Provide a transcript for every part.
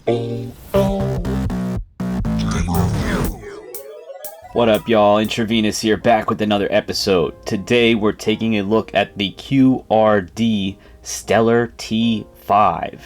What up, y'all? IntraVenus here, back with another episode. Today we're taking a look at the QRD Stellar T5.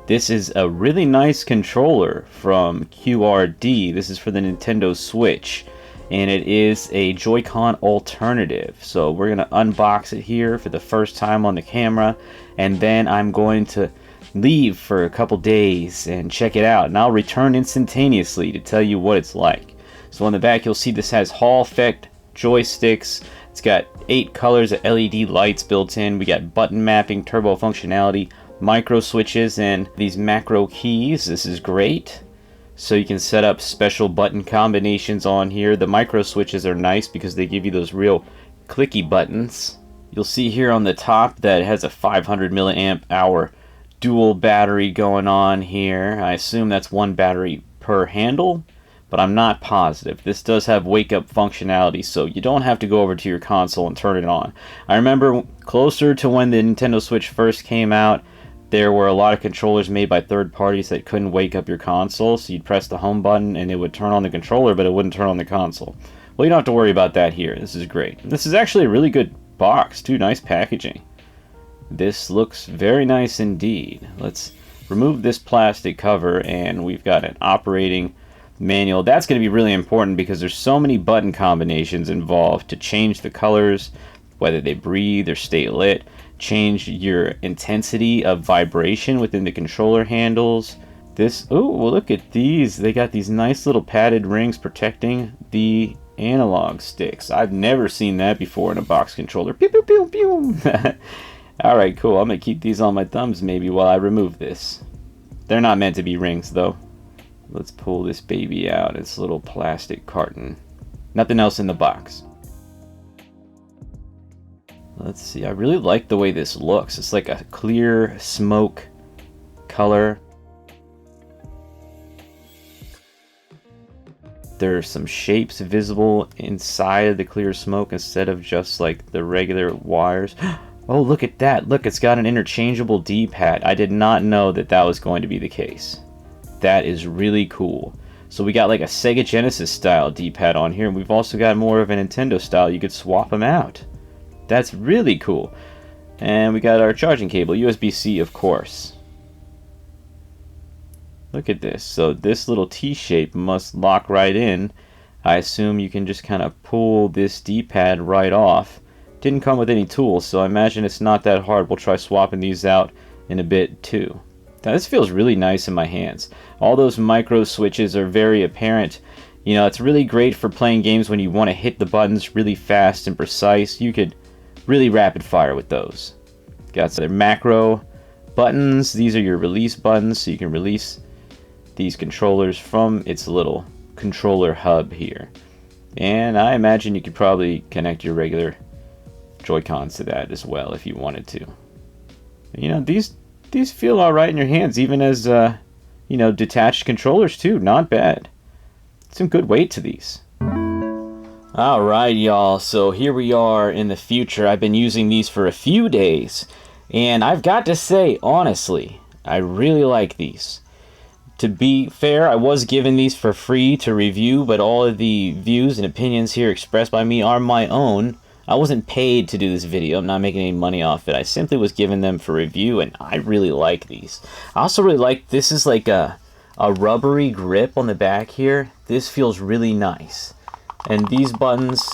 This is a really nice controller from QRD. This is for the Nintendo Switch, and it is a Joy-Con alternative. So we're going to unbox it here for the first time on the camera, and then I'm going to leave for a couple days and check it out, and I'll return instantaneously to tell you what it's like. So on the back you'll see this has Hall effect joysticks. It's got 8 colors of LED lights built in. We got button mapping, turbo functionality, micro switches, and these macro keys. This is great. So you can set up special button combinations on here. The micro switches are nice because they give you those real clicky buttons. You'll see here on the top that it has a 500 milliamp hour dual battery going on here. I assume that's one battery per handle, but I'm not positive. This does have wake up functionality, so you don't have to go over to your console and turn it on. I remember closer to when the Nintendo Switch first came out, there were a lot of controllers made by third parties that couldn't wake up your console, so you'd press the home button and it would turn on the controller, but it wouldn't turn on the console. Well, you don't have to worry about that here. This is great. This is actually a really good box, too. Nice packaging. This looks very nice indeed. Let's remove this plastic cover, and we've got an operating manual. That's going to be really important because there's so many button combinations involved to change the colors, whether they breathe or stay lit, change your intensity of vibration within the controller handles. Oh, well, look at these. They got these nice little padded rings protecting the analog sticks. I've never seen that before in a box controller. Pew, pew, pew, pew. Alright, cool. I'm going to keep these on my thumbs maybe while I remove this. They're not meant to be rings, though. Let's pull this baby out. It's a little plastic carton. Nothing else in the box. Let's see. I really like the way this looks. It's like a clear smoke color. There are some shapes visible inside of the clear smoke instead of just like the regular wires. Oh, look at that. Look, it's got an interchangeable D-pad. I did not know that that was going to be the case. That is really cool. So we got like a Sega Genesis style D-pad on here, and we've also got more of a Nintendo style. You could swap them out. That's really cool. And we got our charging cable, USB-C of course. Look at this. So this little T-shape must lock right in. I assume you can just kind of pull this D-pad right off. Didn't come with any tools, so I imagine it's not that hard. We'll try swapping these out in a bit too. Now this feels really nice in my hands. All those micro switches are very apparent. You know, it's really great for playing games when you want to hit the buttons really fast and precise. You could really rapid fire with those. Got some macro buttons. These are your release buttons, so you can release these controllers from its little controller hub here. And I imagine you could probably connect your regular Joy-Cons to that as well if you wanted to. You know, these feel alright in your hands, even as you know, detached controllers too. Not bad. Some good weight to these. Alright, y'all, so here we are in the future. I've been using these for a few days, and I've got to say, honestly, I really like these. To be fair, I was given these for free to review, but all of the views and opinions here expressed by me are my own. I wasn't paid to do this video. I'm not making any money off it. I simply was given them for review, and I really like these. I also really like, this is like a rubbery grip on the back here. This feels really nice. And these buttons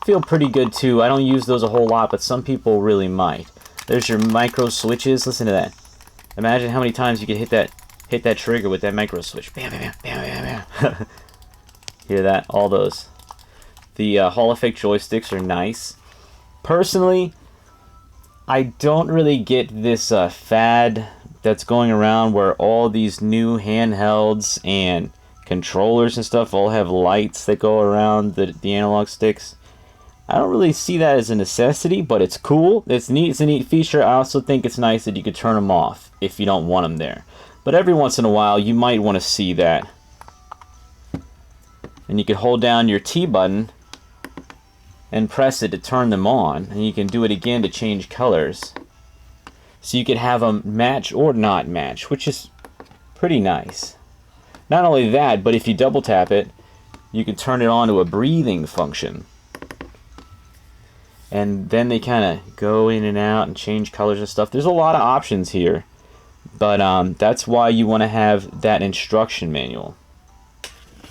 feel pretty good too. I don't use those a whole lot, but some people really might. There's your micro switches. Listen to that. Imagine how many times you could hit that trigger with that micro switch. Bam, bam, bam, bam, bam. Hear that? All those. The Hall effect joysticks are nice. Personally, I don't really get this fad that's going around where all these new handhelds and controllers and stuff all have lights that go around the analog sticks. I don't really see that as a necessity, but it's cool. It's neat. It's a neat feature. I also think it's nice that you could turn them off if you don't want them there. But every once in a while, you might want to see that. And you could hold down your T button and press it to turn them on, and you can do it again to change colors. So you could have them match or not match, which is Pretty nice. Not only that, but if you double tap it, you can turn it on to a breathing function. And then they kind of go in and out and change colors and stuff. There's a lot of options here, but that's why you want to have that instruction manual.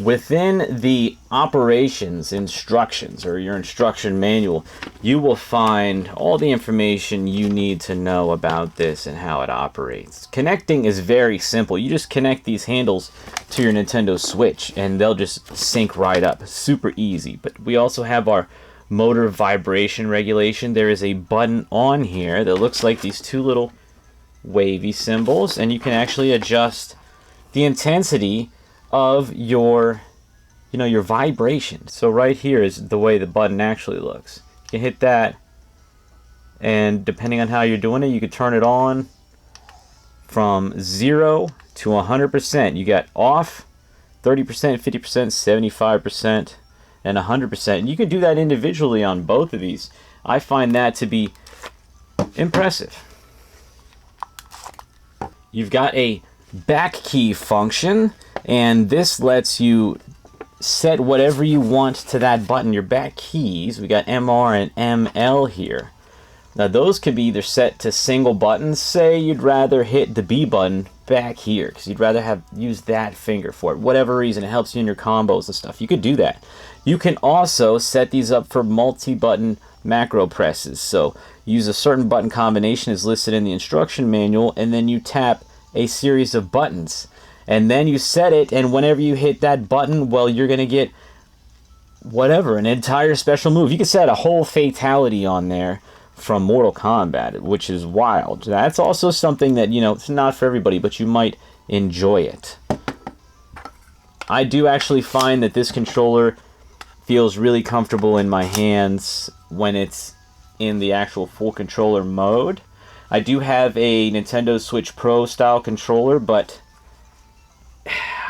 Within the operations instructions or your instruction manual, you will find all the information you need to know about this and how it operates. Connecting is very simple. You just connect these handles to your Nintendo Switch and they'll just sync right up. Super easy. But we also have our motor vibration regulation. There is a button on here that looks like these two little wavy symbols, and you can actually adjust the intensity of your vibration. So right here is the way the button actually looks. You can hit that, and depending on how you're doing it, you can turn it on from 0 to 100%. You got off, 30%, 50%, 75%, and 100%. And you can do that individually on both of these. I find that to be impressive. You've got a back key function, and this lets you set whatever you want to that button. Your back keys, we got MR and ML here. Now those could be either set to single buttons. Say you'd rather hit the B button back here because you'd rather use that finger for it. Whatever reason, it helps you in your combos and stuff. You could do that. You can also set these up for multi-button macro presses. So use a certain button combination as listed in the instruction manual, and then you tap a series of buttons. And then you set it, and whenever you hit that button, well, you're going to get whatever, an entire special move. You can set a whole fatality on there from Mortal Kombat, which is wild. That's also something that, it's not for everybody, but you might enjoy it. I do actually find that this controller feels really comfortable in my hands when it's in the actual full controller mode. I do have a Nintendo Switch Pro style controller, but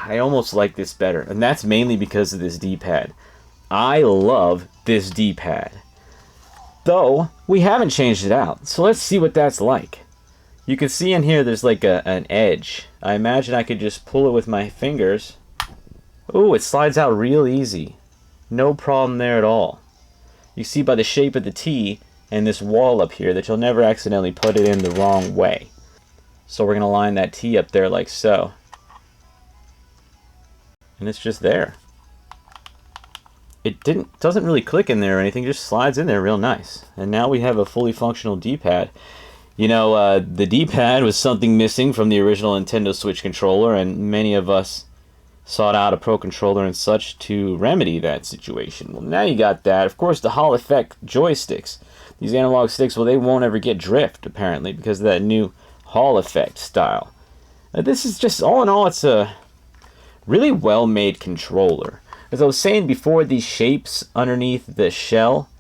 I almost like this better, and that's mainly because of this D-pad. I love this D-pad. Though, we haven't changed it out, so let's see what that's like. You can see in here there's like an edge. I imagine I could just pull it with my fingers. Ooh, it slides out real easy. No problem there at all. You see by the shape of the T and this wall up here that you'll never accidentally put it in the wrong way. So we're going to line that T up there like so. And it's just there. It doesn't really click in there or anything, just slides in there real nice. And now we have a fully functional D-pad. The D-pad was something missing from the original Nintendo Switch controller, and many of us sought out a Pro controller and such to remedy that situation. Well, now you got that. Of course, the Hall effect joysticks, these analog sticks, well, they won't ever get drift, apparently, because of that new Hall effect style. This is just, all in all, it's a really well-made controller. As I was saying before, these shapes underneath the shell,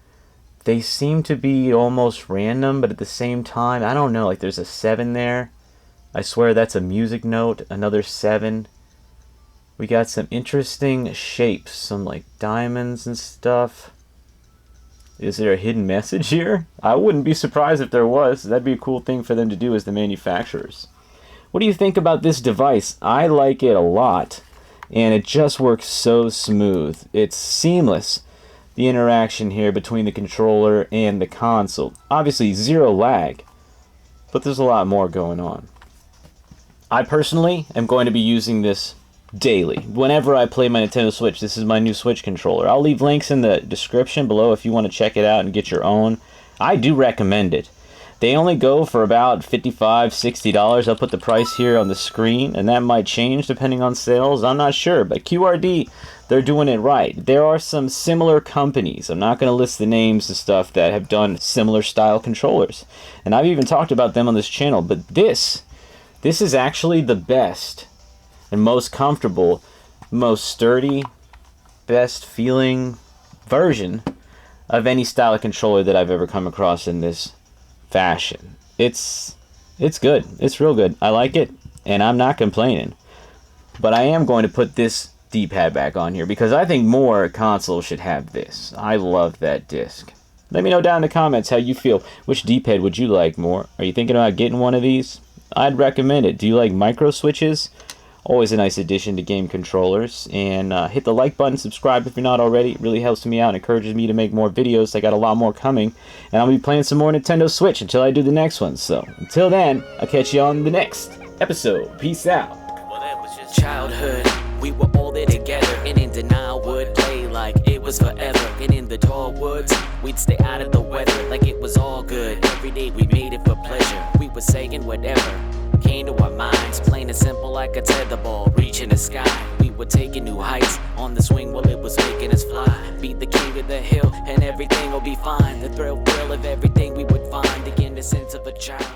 they seem to be almost random, but at the same time, I don't know, like there's a 7 there. I swear that's a music note, another 7. We got some interesting shapes, some like diamonds and stuff. Is there a hidden message here? I wouldn't be surprised if there was. That'd be a cool thing for them to do as the manufacturers. What do you think about this device? I like it a lot, and it just works so smooth. It's seamless, the interaction here between the controller and the console. Obviously zero lag, but there's a lot more going on. I personally am going to be using this daily. Whenever I play my Nintendo Switch, this is my new Switch controller. I'll leave links in the description below if you want to check it out and get your own. I do recommend it. They only go for about $55, $60. I'll put the price here on the screen, and that might change depending on sales. I'm not sure, but QRD, they're doing it right. There are some similar companies, I'm not going to list the names and stuff, that have done similar style controllers. And I've even talked about them on this channel, but this is actually the best and most comfortable, most sturdy, best feeling version of any style of controller that I've ever come across in this fashion. It's good. It's real good. I like it, and I'm not complaining. But I am going to put this D-pad back on here because I think more consoles should have this. I love that disc. Let me know down in the comments how you feel. Which D-pad would you like more? Are you thinking about getting one of these? I'd recommend it. Do you like micro switches? Always a nice addition to game controllers. And hit the like button, subscribe if you're not already. It really helps me out and encourages me to make more videos. I got a lot more coming. And I'll be playing some more Nintendo Switch until I do the next one. So until then, I'll catch you on the next episode. Peace out. Well, that was just childhood. We were all there together, and in denial would play like it was forever. And in the tall woods, we'd stay out of the weather like it was all good. Every day we made it for pleasure. We were saying whatever came to our minds, plain and simple like a tether ball reaching the sky. We were taking new heights on the swing while it was making us fly. Beat the king of the hill and everything will be fine. The thrill of everything we would find, the innocence of a child.